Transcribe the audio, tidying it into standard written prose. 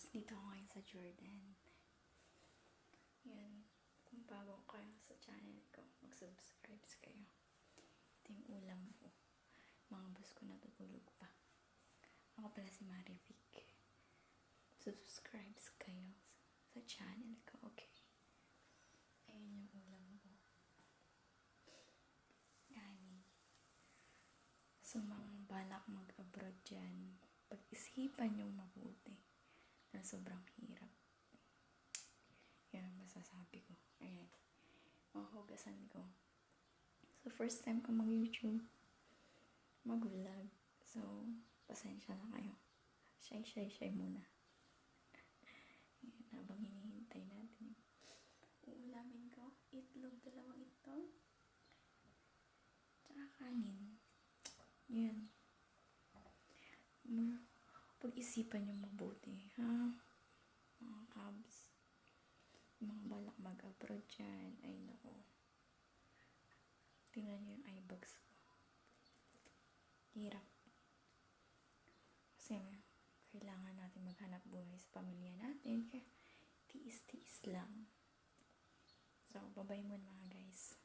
Dito ako ngayon sa Jordan. Yan. Kung bago kayo sa channel ko, mag-subscribe kayo. Ito yung ulam ko. Mga boss ko natutulog pa. Ako pala si Marivic. Subscribe kayo sa channel ko, okay? Ayun yung ulam ko. Kanin. So, mga balak mag-abroad dyan, pag-isipan yung mabuti na sobrang hirap. Yan ang masasabi ko. Ayan. Mahugasan ko. So, first time ko mag-YouTube, mag-vlog. So, pasensya na kayo. Shy muna. Ayan, habang hinihintay natin. Uulamin ko, itlog, 2 itlog. Tsaka kanin. Yan. Pag-isipan yung mabuti, ha? Mga kabs. Mga balak mag-abroad dyan. Ay, nako. Tingnan nyo yung eye bags ko. Hirap. Kasi kailangan natin maghanap buhay sa pamilya natin. Kaya tiis-tiis lang. So, bye-bye muna mga guys.